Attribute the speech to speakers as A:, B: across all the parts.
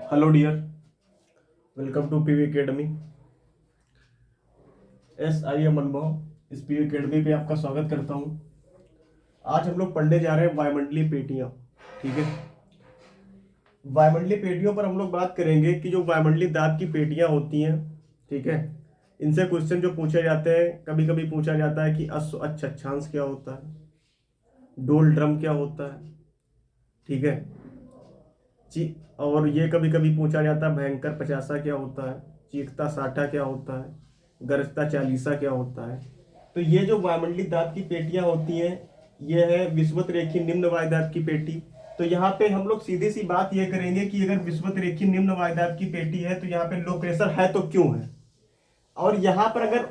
A: Hello dear, welcome to PV academy. I am Anubhav. इस PV academy पे आपका स्वागत करता हूँ। आज हम लोग पढ़ने जा रहे हैं वायुमंडलीय पेटियाँ। ठीक है, वायुमंडलीय पेटियों पर हम लोग बात करेंगे कि जो वायुमंडलीय दाब की पेटियाँ होती हैं, ठीक है, इनसे क्वेश्चन जो पूछे जाते हैं, कभी कभी पूछा जाता है कि अक्षांश क्या होता है, डोल ड्रम क्या होता है, ठीक है, और ये कभी कभी पूछा जाता है भयंकर पचासा क्या होता है, चीखता साठा क्या होता है, गरजता चालीसा क्या होता है। तो ये जो वायुमंडलीय दाब की पेटियां होती हैं, ये है विषुवत रेखीय निम्न वायुदाब की पेटी। तो यहाँ पे हम लोग सीधी सी बात ये करेंगे कि अगर विषुवत रेखीय निम्न वायुदाब की पेटी है तो यहाँ पे लो प्रेशर है तो क्यों है, और यहाँ पर अगर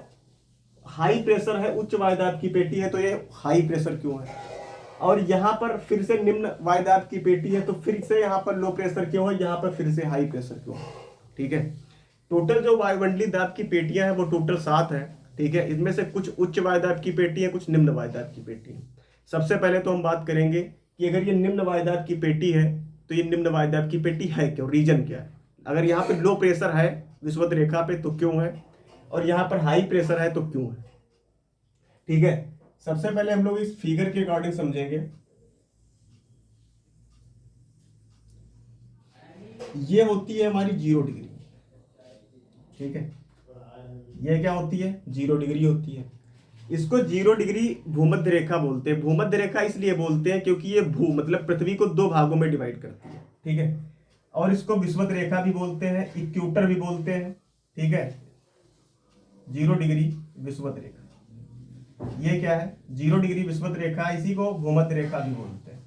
A: हाई प्रेशर है, उच्च वायुदाब की पेटी है तो ये हाई प्रेशर क्यों है, और यहाँ पर फिर से निम्न वायुदाब की पेटी है तो फिर से यहाँ पर लो प्रेशर क्यों है, यहाँ पर फिर से हाई प्रेशर क्यों है। ठीक है, टोटल जो वायुमंडलीय दाब की पेटियां हैं वो टोटल 7 है। ठीक है, इनमें से कुछ उच्च वायुदाब की पेटी है, कुछ निम्न वायुदाब की पेटी है। सबसे पहले तो हम बात करेंगे कि अगर ये निम्न वायुदाब की पेटी है तो ये निम्न वायुदाब की पेटी है क्यों, रीजन क्या है। अगर यहाँ पे लो प्रेशर है विषुवत रेखा पे तो क्यों है, और यहाँ पर हाई प्रेशर है तो क्यों है। ठीक है, सबसे पहले हम लोग इस फिगर के अकॉर्डिंग समझेंगे। ये होती है हमारी 0 डिग्री। ठीक है, ये क्या होती है, 0 डिग्री होती है। इसको 0 डिग्री भूमध्य रेखा बोलते हैं। भूमध्य रेखा इसलिए बोलते हैं क्योंकि ये भू मतलब पृथ्वी को 2 भागों में डिवाइड करती है। ठीक है, और इसको विषुवत रेखा भी बोलते हैं, इक्वेटर भी बोलते हैं। ठीक है, 0 डिग्री विषुवत रेखा, ये क्या है, 0 डिग्री विषुवत रेखा, इसी को भूमध्य रेखा भी बोलते हैं।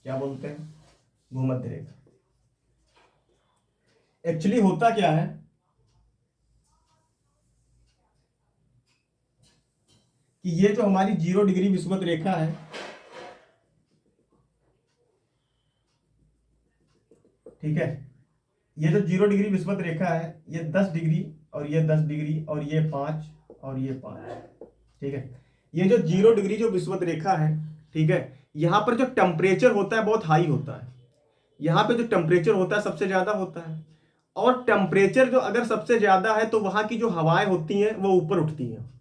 A: क्या बोलते हैं, भूमध्य रेखा। एक्चुअली होता क्या है कि ये जो हमारी 0 डिग्री विषुवत रेखा है, ठीक है, ये जो 0 डिग्री विषुवत रेखा है, ये 10 डिग्री और ये 10 डिग्री और ये 5 और ये 5। ठीक है, ये जो 0 डिग्री जो विषुवत रेखा है, ठीक है, यहाँ पर जो टेम्परेचर होता है बहुत हाई होता है। यहाँ पे जो टेम्परेचर होता है सबसे ज्यादा होता है, और टेम्परेचर जो अगर सबसे ज्यादा है तो वहां की जो हवाएं होती हैं वो ऊपर उठती हैं।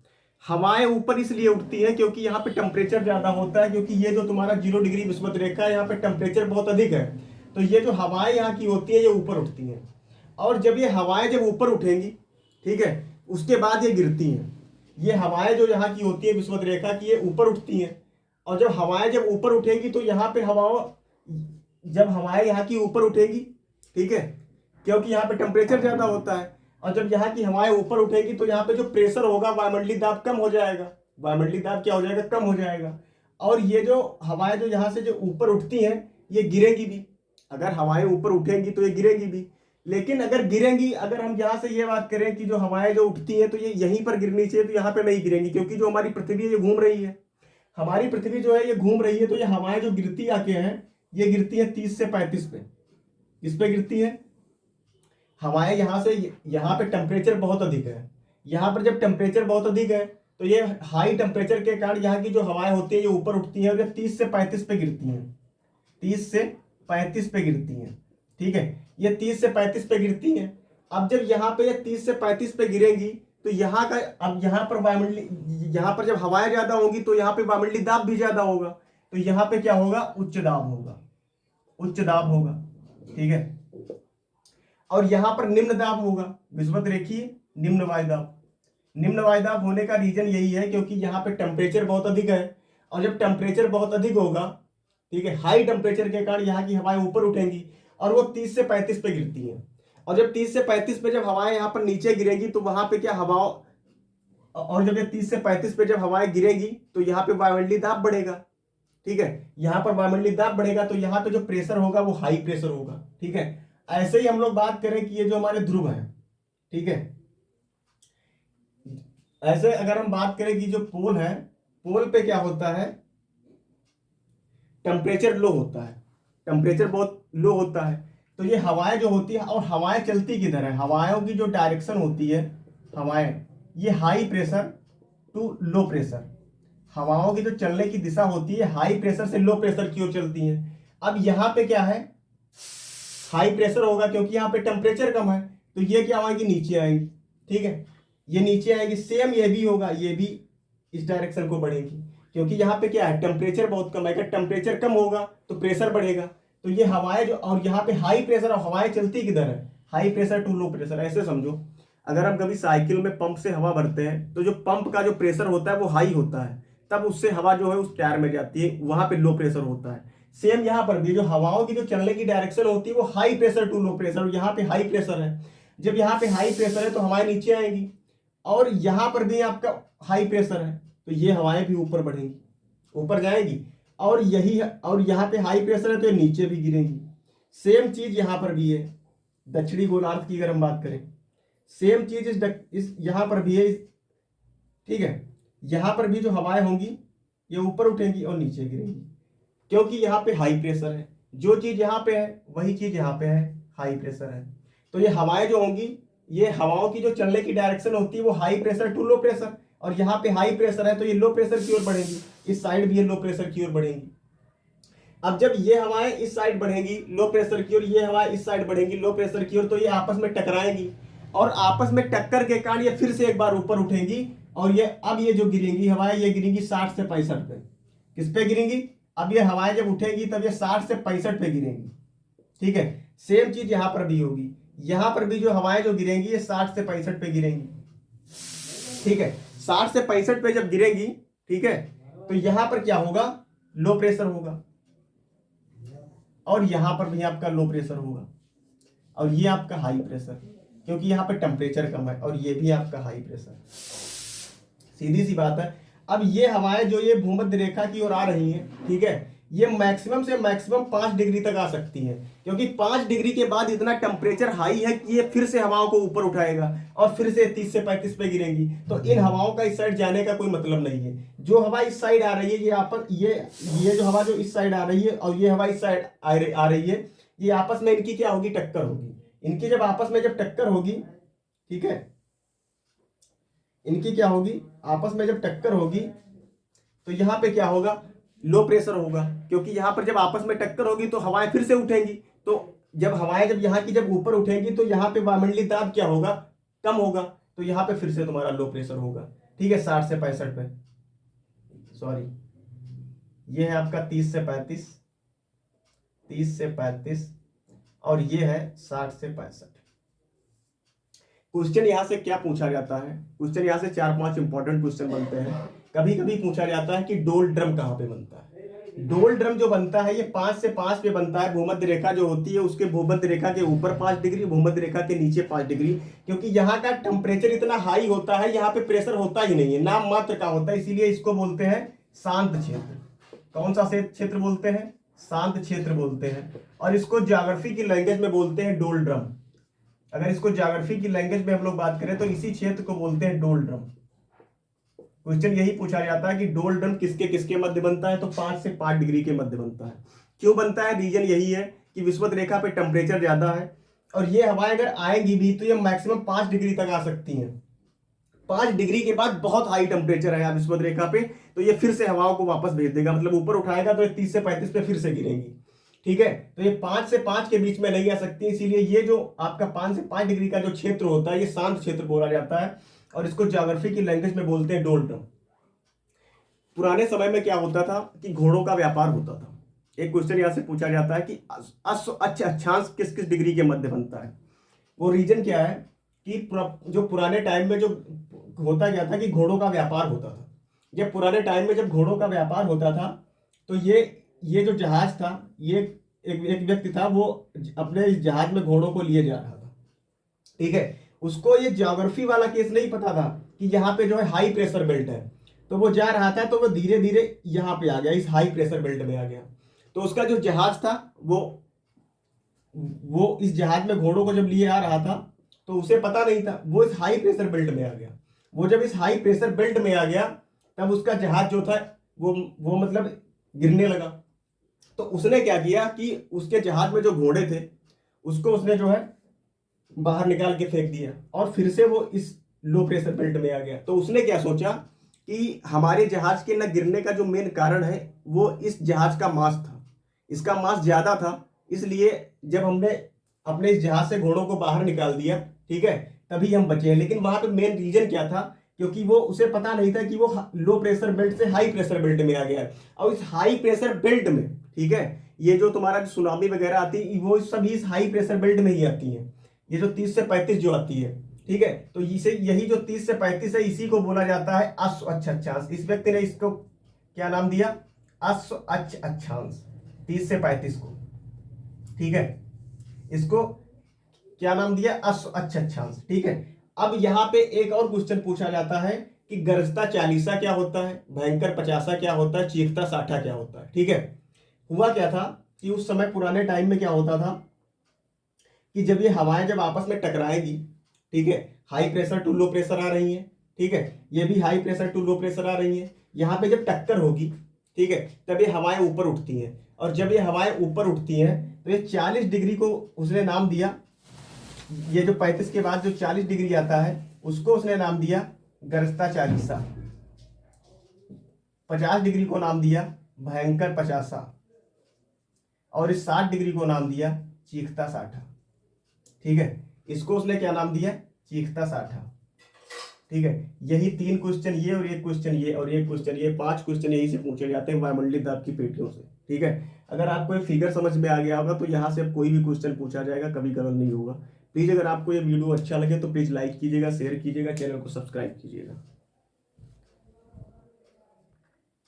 A: हवाएं ऊपर इसलिए उठती हैं क्योंकि यहाँ पे टेम्परेचर ज्यादा होता है, क्योंकि ये जो तुम्हारा 0 डिग्री विषुवत रेखा है, यहाँ पे टेम्परेचर बहुत अधिक है। तो ये जो हवाएं यहाँ की होती है ये ऊपर उठती हैं, और जब ये हवाएं जब ऊपर उठेंगी, ठीक है, उसके बाद ये गिरती हैं। ये हवाएं जो यहाँ की होती है विषुवत रेखा की, ये ऊपर उठती हैं, और जब हवाएं जब ऊपर उठेंगी तो यहाँ पे जब हवाएं यहाँ की ऊपर उठेगी, ठीक है, क्योंकि यहाँ पे टेम्परेचर ज्यादा होता है, और जब यहाँ की हवाएं ऊपर उठेगी तो यहाँ पे जो प्रेशर होगा वायुमंडलीय दाब कम हो जाएगा। वायुमंडलीय दाब क्या हो जाएगा, कम हो जाएगा। और ये जो हवाएं जो यहाँ से जो ऊपर उठती हैं ये गिरेगी भी। अगर हवाएं ऊपर उठेंगी तो ये गिरेगी भी, लेकिन अगर गिरेंगी, अगर हम यहाँ से ये बात करें कि जो हवाएं जो उठती हैं तो ये यहीं पर गिरनी चाहिए, तो यहाँ पे नहीं गिरेंगी, क्योंकि जो हमारी पृथ्वी है ये घूम रही है। हमारी पृथ्वी जो है ये घूम रही है, तो ये हवाएं जो गिरती आके हैं ये गिरती है 30 से 35 पे। किस पे गिरती है, हवाएं यहाँ से, यहाँ पे टेम्परेचर बहुत अधिक है। यहाँ पर जब टेम्परेचर बहुत अधिक है तो ये हाई टेम्परेचर के कारण यहाँ की जो हवाएं होती है ये ऊपर उठती हैं और ये 30 से 35 पे गिरती हैं। 30 से 35 पे गिरती हैं। ठीक है, ये 30 से 35 पे गिरती हैं। अब जब यहाँ पे ये 30 से 35 पे गिरेंगी तो यहाँ का, अब यहाँ पर वायुमंडलीय, यहाँ पर जब हवाएं ज्यादा होंगी तो यहाँ पे वायुमंडलीय दाब भी ज्यादा होगा, तो यहाँ पे क्या होगा, उच्च दाब होगा, उच्च दाब होगा। ठीक है, और यहां पर निम्न दाब होगा, विषुवत रेखीय निम्न वायुदाब। निम्न वायुदाब होने का रीजन यही है क्योंकि यहाँ पे टेम्परेचर बहुत अधिक है, और जब टेम्परेचर बहुत अधिक होगा, ठीक है, हाई टेम्परेचर के कारण यहाँ की हवाएं ऊपर उठेंगी और वो 30 से 35 पे गिरती हैं। और जब 30 से 35 पे जब हवाएं यहाँ पर नीचे गिरेंगी तो वहां पे क्या हवा, और जब ये 30 से 35 पे जब हवाएं गिरेगी तो यहाँ पे वायुमंडलीय दाब बढ़ेगा। ठीक है, यहाँ पर वायुमंडलीय दाब बढ़ेगा तो यहाँ पे जो प्रेशर होगा वो हाई प्रेशर होगा। ठीक है, ऐसे ही हम लोग बात करें कि ये जो हमारे ध्रुव है, ठीक है, ऐसे अगर हम बात करें कि जो पोल है, पोल पे क्या होता है, टेम्परेचर लो होता है, टेम्परेचर बहुत लो होता है। तो ये हवाएं जो होती है, और हवाएं चलती किधर है, हवाओं की जो डायरेक्शन होती है, हवाएं ये high pressure to low pressure, हवाओं की जो चलने की दिशा होती है हाई प्रेशर से लो प्रेशर की ओर चलती है। अब यहाँ पे क्या है, हाई प्रेशर होगा क्योंकि यहाँ पे टेम्परेचर कम है, तो ये क्या आएगी, नीचे आएंगी। ठीक है, ये नीचे आएगी। सेम ये भी होगा, ये भी इस डायरेक्शन को बढ़ेगी क्योंकि यहाँ पे क्या है, टेम्परेचर बहुत कम है। अगर टेम्परेचर कम होगा तो प्रेशर बढ़ेगा। तो ये हवाएं जो, और यहाँ पे हाई प्रेशर, और हवाएं चलती किधर है, high pressure to low pressure. ऐसे समझो, अगर हम कभी साइकिल में पंप से हवा भरते हैं तो जो पंप का जो प्रेशर होता है वो हाई होता है, तब उससे हवा जो है उस टायर में जाती है, वहां पे लो प्रेशर होता है। सेम यहाँ पर भी जो हवाओं की जो चलने की डायरेक्शन होती है वो high pressure to low pressure. यहाँ पे हाई प्रेशर है, जब यहाँ पे हाई प्रेशर है तो हवाएं नीचे आएंगी, और यहाँ पर भी आपका हाई प्रेशर है तो ये हवाएं भी ऊपर बढ़ेंगी, ऊपर जाएंगी। और यही है, और यहाँ पे हाई प्रेशर है तो ये नीचे भी गिरेंगी। सेम चीज यहाँ पर भी है, दक्षिणी गोलार्ध की अगर हम बात करें, सेम चीज इस यहाँ पर भी है। ठीक है, यहाँ पर भी जो हवाएं होंगी ये ऊपर उठेंगी और नीचे गिरेंगी क्योंकि यहाँ पे हाई प्रेशर है। जो चीज यहाँ पे है वही चीज यहाँ पे है, हाई प्रेशर है। तो ये हवाएं जो होंगी, ये हवाओं की जो चलने की डायरेक्शन होती है वो high pressure to low pressure, और यहाँ पे हाई प्रेशर है तो ये लो प्रेशर की ओर बढ़ेंगी, इस साइड भी ये लो प्रेशर की ओर बढ़ेंगी। अब जब ये हवाएं इस साइड बढ़ेंगी लो प्रेशर की ओर, ये हवाएं इस साइड बढ़ेंगी लो प्रेशर की ओर, तो ये आपस में टकराएंगी, और आपस में टक्कर के कारण ये फिर से एक बार ऊपर उठेंगी, और ये अब ये जो गिरेंगी हवाएं, ये गिरेंगी 60 से 65 पे। किस पे गिरेंगी, अब ये हवाएं जब उठेंगी तब ये 60 से 65 पे गिरेंगी। ठीक है, सेम चीज यहां पर भी होगी, यहां पर भी जो हवाएं जो गिरेंगी ये 60 से 65 पे गिरेंगी। ठीक है, 60 से 65 पे जब गिरेंगी, ठीक है, तो यहां पर क्या होगा, लो प्रेशर होगा, और यहां पर भी आपका लो प्रेशर होगा, और ये आपका हाई प्रेशर, क्योंकि यहां पर टेम्परेचर कम है, और ये भी आपका हाई प्रेशर। सीधी सी बात है। अब ये हवाएं जो ये भूमध्य रेखा की ओर आ रही हैं, ठीक है, ये मैक्सिमम से मैक्सिमम 5 डिग्री तक आ सकती हैं, क्योंकि 5 डिग्री के बाद इतना टेम्परेचर हाई है कि ये फिर से हवाओं को ऊपर उठाएगा और फिर से 30 से 35 पे गिरेंगी। तो इन हवाओं का इस साइड जाने का कोई मतलब नहीं है। जो हवा इस साइड आ रही है, ये आपस ये जो हवा जो इस साइड आ रही है और ये हवा इस साइड आ रही है, ये आपस में इनकी क्या होगी, टक्कर होगी। इनकी जब आपस में जब टक्कर होगी, ठीक है, इनकी क्या होगी, आपस में जब टक्कर होगी तो यहां पे क्या होगा, लो प्रेशर होगा, क्योंकि यहां पर जब आपस में टक्कर होगी तो हवाएं फिर से उठेंगी। तो जब हवाएं जब यहाँ की जब ऊपर उठेंगी तो यहाँ पे वायुमंडलीय दाब क्या होगा, कम होगा, तो यहाँ पे फिर से तुम्हारा लो प्रेशर होगा। ठीक है, 60 से 65 पे, सॉरी ये है आपका 30 से 35, 30 से 35, और ये है 60 से 65। क्वेश्चन यहां से क्या पूछा जाता है, क्वेश्चन यहां से 4-5 इंपॉर्टेंट क्वेश्चन बनते हैं। कभी कभी पूछा जाता है कि डोल ड्रम कहां पे बनता है। डोल ड्रम जो बनता है ये 5 से 5 पे बनता है। भूमध्य रेखा जो होती है उसके भूमध्य रेखा के ऊपर 5 डिग्री, भूमध्य रेखा के नीचे 5 डिग्री, क्योंकि यहाँ का टेम्परेचर इतना हाई होता है, यहाँ पे प्रेशर होता ही नहीं है, नाम मात्र का होता है, इसीलिए इसको बोलते हैं शांत क्षेत्र। कौन सा क्षेत्र बोलते हैं, शांत क्षेत्र बोलते हैं। और इसको ज्योग्राफी की लैंग्वेज में बोलते हैं डोल ड्रम। अगर इसको ज्योग्राफी की लैंग्वेज में हम लोग बात करें तो इसी क्षेत्र को बोलते हैं डोल ड्रम। क्वेश्चन यही पूछा जाता है कि डोल ड्रम किसके किसके मध्य बनता है, तो 5 से 5 डिग्री के मध्य बनता है। क्यों बनता है, रीजन यही है कि विषुवत रेखा पे टेम्परेचर ज्यादा है, और ये हवाएं अगर आएंगी भी तो ये मैक्सिमम 5 डिग्री तक आ सकती हैं। 5 डिग्री के बाद बहुत हाई टेम्परेचर है विषुवत रेखा पे, तो ये फिर से हवाओं को वापस भेज देगा, मतलब ऊपर उठाएगा तो ये 30 से 35 पे फिर से गिरेंगी। ठीक है, तो ये 5 से 5 के बीच में नहीं आ सकती, इसीलिए ये जो आपका 5 से 5 डिग्री का जो क्षेत्र होता है ये शांत क्षेत्र बोला जाता है, और इसको ज्योग्राफी की लैंग्वेज में बोलते हैं डोल ड्रम। पुराने समय में क्या होता था कि घोड़ों का व्यापार होता था। एक क्वेश्चन यहां से पूछा जाता है कि अक्षांश किस किस डिग्री के मध्य बनता है। वो रीजन क्या है कि जो पुराने टाइम में जो होता क्या था कि घोड़ों का व्यापार होता था। जब पुराने टाइम में जब घोड़ों का व्यापार होता था तो ये जो जहाज था, ये एक व्यक्ति था, वो अपने इस जहाज में घोड़ों को लिए जा रहा था। ठीक है, उसको ये ज्योग्राफी वाला केस नहीं पता था कि यहाँ पे जो है हाई प्रेशर बेल्ट है, तो वो जा रहा था तो वो धीरे धीरे यहाँ पे आ गया, इस हाई प्रेशर बेल्ट में आ गया। तो उसका जो जहाज था वो इस जहाज में घोड़ों को जब लिए आ रहा था तो उसे पता नहीं था, वो इस हाई प्रेशर बेल्ट में आ गया। वो जब इस हाई प्रेशर बेल्ट में आ गया तब उसका जहाज जो था वो मतलब गिरने लगा। तो उसने क्या किया कि उसके जहाज में जो घोड़े थे उसको उसने जो है बाहर निकाल के फेंक दिया, और फिर से वो इस लो प्रेशर बेल्ट में आ गया। तो उसने क्या सोचा कि हमारे जहाज के न गिरने का जो मेन कारण है वो इस जहाज का मास था, इसका मास ज्यादा था, इसलिए जब हमने अपने इस जहाज से घोड़ों को बाहर निकाल दिया, ठीक है, तभी हम बचे हैं। लेकिन वहां पे मेन रीजन क्या था, क्योंकि वो उसे पता नहीं था कि वो लो प्रेशर बेल्ट से हाई प्रेशर बेल्ट में आ गया है। और इस हाई प्रेशर बेल्ट में, ठीक है, ये जो तुम्हारा सुनामी वगैरह आती है वो सभी इस हाई प्रेशर बेल्ट में ही आती है। ये जो 30 से 35 जो आती है, ठीक है, तो इसे यही जो 30 से 35 है इसी को बोला जाता है अश्व अक्षांश। इस व्यक्ति ने इसको क्या नाम दिया, अश्व अक्षांश, 30 से 35 को, ठीक है, इसको क्या नाम दिया, अश्व अक्षांश, ठीक है। अब यहां पे एक और क्वेश्चन पूछा जाता है कि गरजता 40 क्या होता है, भयंकर 50 क्या होता है, चीखता 60 क्या होता है, ठीक है। हुआ क्या था कि उस समय पुराने टाइम में क्या होता था कि जब ये हवाएं जब आपस में टकराएगी, ठीक है, high pressure to low pressure आ रही है, ठीक है, ये भी high pressure to low pressure आ रही है, यहाँ पे जब टक्कर होगी, ठीक है, तब ये हवाएं ऊपर उठती हैं। और जब ये हवाएं ऊपर उठती हैं तो ये 40 डिग्री को उसने नाम दिया, ये जो 35 के बाद जो 40 डिग्री आता है उसको उसने नाम दिया गरजता 40, 50 डिग्री को नाम दिया भयंकर 50, और इस 60 डिग्री को नाम दिया चीखता 60, ठीक है। इसको उसने क्या नाम दिया, चीखता 60, ठीक है। यही 3 क्वेश्चन ये, और एक क्वेश्चन ये, और एक क्वेश्चन ये, 5 क्वेश्चन यही से पूछे जाते हैं वायुमंडलीय दाब की पेटियों से, ठीक है। अगर आपको ये फिगर समझ में आ गया होगा तो यहाँ से अब कोई भी क्वेश्चन पूछा जाएगा, कभी गलत नहीं होगा। प्लीज अगर आपको ये वीडियो अच्छा लगे तो प्लीज लाइक कीजिएगा, शेयर कीजिएगा, चैनल को सब्सक्राइब कीजिएगा।